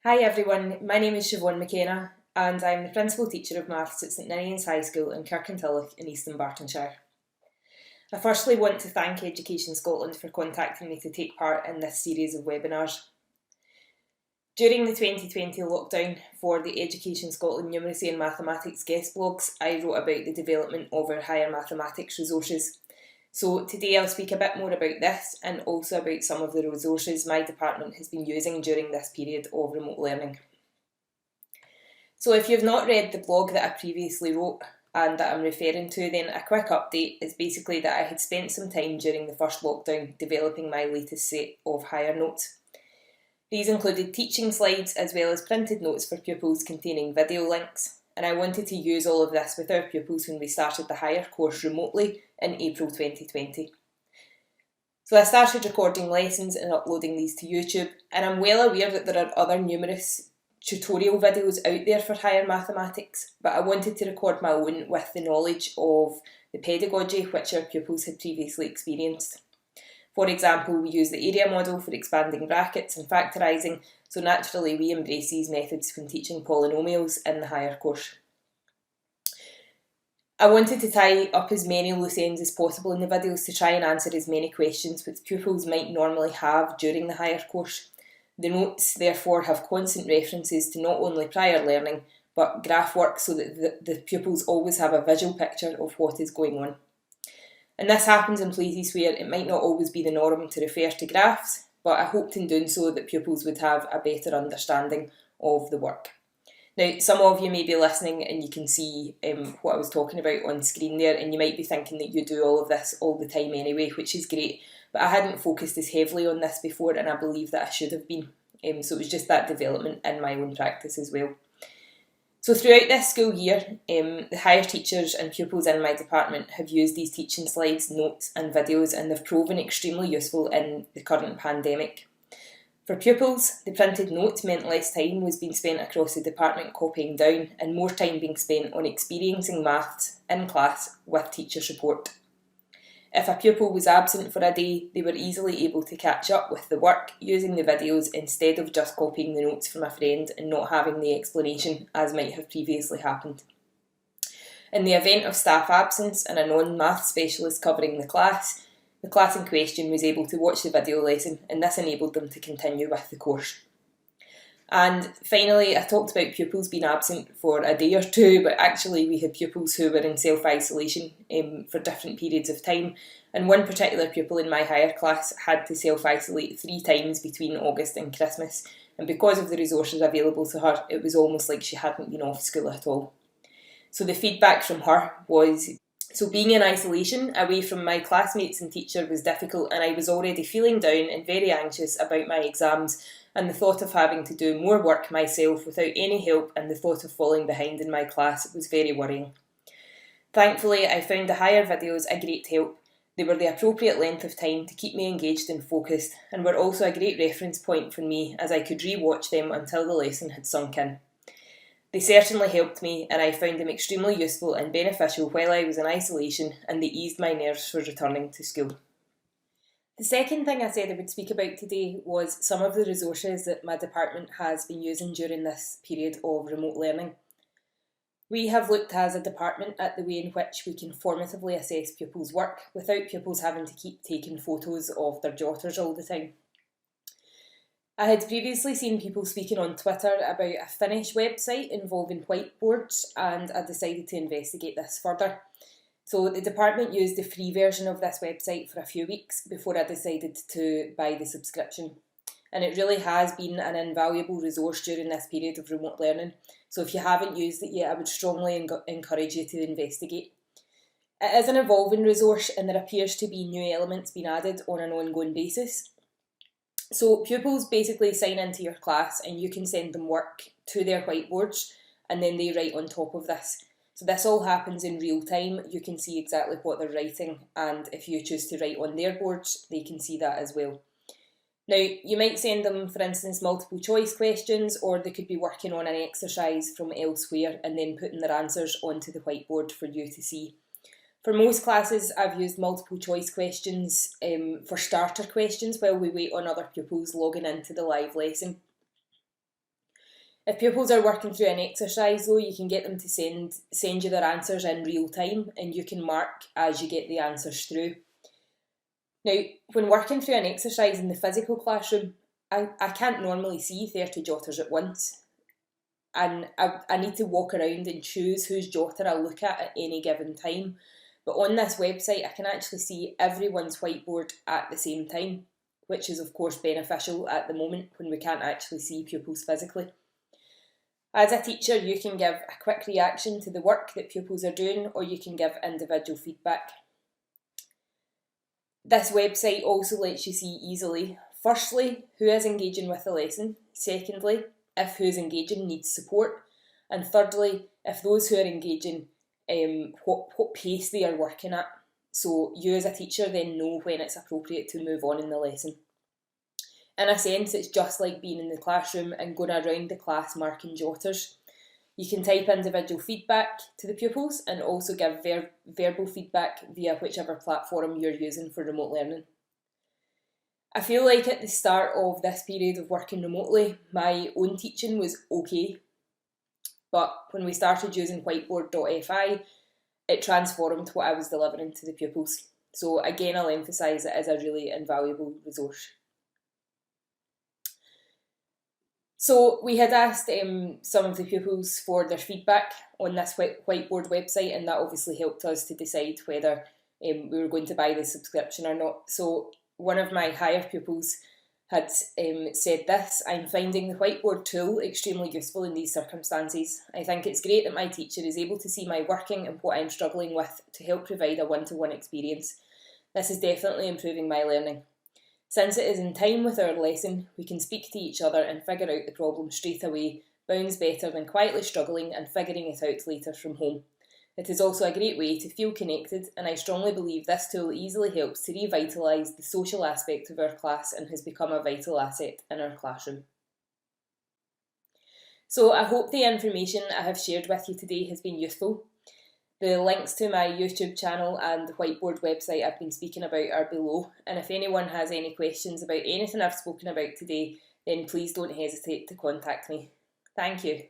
Hi everyone, my name is Siobhan McKenna and I'm the Principal Teacher of Maths at St Ninians High School in Kirkintilloch in East Dunbartonshire. I firstly want to thank Education Scotland for contacting me to take part in this series of webinars. During the 2020 lockdown for the Education Scotland Numeracy and Mathematics guest blogs, I wrote about the development of our higher mathematics resources. So today I'll speak a bit more about this and also about some of the resources my department has been using during this period of remote learning. So if you've not read the blog that I previously wrote and that I'm referring to, then a quick update is basically that I had spent some time during the first lockdown developing my latest set of higher notes. These included teaching slides as well as printed notes for pupils containing video links, and I wanted to use all of this with our pupils when we started the higher course remotely in April 2020. So I started recording lessons and uploading these to YouTube, and I'm well aware that there are other numerous tutorial videos out there for higher mathematics, but I wanted to record my own with the knowledge of the pedagogy which our pupils had previously experienced. For example, we use the area model for expanding brackets and factorising, so naturally we embrace these methods when teaching polynomials in the higher course. I wanted to tie up as many loose ends as possible in the videos to try and answer as many questions which pupils might normally have during the higher course. The notes therefore have constant references to not only prior learning but graph work so that the pupils always have a visual picture of what is going on. And this happens in places where it might not always be the norm to refer to graphs, but I hoped in doing so that pupils would have a better understanding of the work. Now, some of you may be listening and you can see what I was talking about on screen there, and you might be thinking that you do all of this all the time anyway, which is great, but I hadn't focused as heavily on this before and I believe that I should have been. So it was just that development in my own practice as well. So throughout this school year, the higher teachers and pupils in my department have used these teaching slides, notes and videos, and they've proven extremely useful in the current pandemic. For pupils, the printed notes meant less time was being spent across the department copying down and more time being spent on experiencing maths in class with teacher support. If a pupil was absent for a day, they were easily able to catch up with the work using the videos instead of just copying the notes from a friend and not having the explanation as might have previously happened. In the event of staff absence and a non-maths specialist covering the class in question was able to watch the video lesson, and this enabled them to continue with the course. And finally, I talked about pupils being absent for a day or two, but actually we had pupils who were in self-isolation for different periods of time, and one particular pupil in my higher class had to self-isolate 3 times between August and Christmas, and because of the resources available to her, it was almost like she hadn't been off school at all. So the feedback from her was, so being in isolation away from my classmates and teacher was difficult, and I was already feeling down and very anxious about my exams, and the thought of having to do more work myself without any help and the thought of falling behind in my class was very worrying. Thankfully, I found the higher videos a great help. They were the appropriate length of time to keep me engaged and focused, and were also a great reference point for me as I could re-watch them until the lesson had sunk in. They certainly helped me, and I found them extremely useful and beneficial while I was in isolation, and they eased my nerves for returning to school. The second thing I said I would speak about today was some of the resources that my department has been using during this period of remote learning. We have looked as a department at the way in which we can formatively assess pupils' work without pupils having to keep taking photos of their jotters all the time. I had previously seen people speaking on Twitter about a Finnish website involving whiteboards, and I decided to investigate this further. So the department used the free version of this website for a few weeks before I decided to buy the subscription. And it really has been an invaluable resource during this period of remote learning. So if you haven't used it yet, I would strongly encourage you to investigate. It is an evolving resource, and there appears to be new elements being added on an ongoing basis. So pupils basically sign into your class and you can send them work to their whiteboards and then they write on top of this. So this all happens in real time. You can see exactly what they're writing, and if you choose to write on their boards, they can see that as well. Now, you might send them, for instance, multiple choice questions, or they could be working on an exercise from elsewhere and then putting their answers onto the whiteboard for you to see. For most classes, I've used multiple choice questions for starter questions while we wait on other pupils logging into the live lesson. If pupils are working through an exercise though, you can get them to send you their answers in real time, and you can mark as you get the answers through. Now, when working through an exercise in the physical classroom, I can't normally see 30 jotters at once. And I need to walk around and choose whose jotter I'll look at any given time. But on this website, I can actually see everyone's whiteboard at the same time, which is of course beneficial at the moment when we can't actually see pupils physically. As a teacher, you can give a quick reaction to the work that pupils are doing, or you can give individual feedback. This website also lets you see easily, firstly, who is engaging with the lesson, secondly, if who's engaging needs support, and thirdly, if those who are engaging, what pace they are working at, so you as a teacher then know when it's appropriate to move on in the lesson. In a sense, it's just like being in the classroom and going around the class marking jotters. You can type individual feedback to the pupils and also give verbal feedback via whichever platform you're using for remote learning. I feel like at the start of this period of working remotely, my own teaching was okay, but when we started using whiteboard.fi, it transformed what I was delivering to the pupils. So again, I'll emphasise it as a really invaluable resource. So we had asked some of the pupils for their feedback on this whiteboard website, and that obviously helped us to decide whether we were going to buy the subscription or not. So one of my higher pupils had said this: "I'm finding the whiteboard tool extremely useful in these circumstances. I think it's great that my teacher is able to see my working and what I'm struggling with to help provide a one-to-one experience. This is definitely improving my learning. Since it is in time with our lesson, we can speak to each other and figure out the problem straight away, bounds better than quietly struggling and figuring it out later from home. It is also a great way to feel connected, and I strongly believe this tool easily helps to revitalise the social aspect of our class and has become a vital asset in our classroom." So I hope the information I have shared with you today has been useful. The links to my YouTube channel and the whiteboard website I've been speaking about are below, and if anyone has any questions about anything I've spoken about today, then please don't hesitate to contact me. Thank you.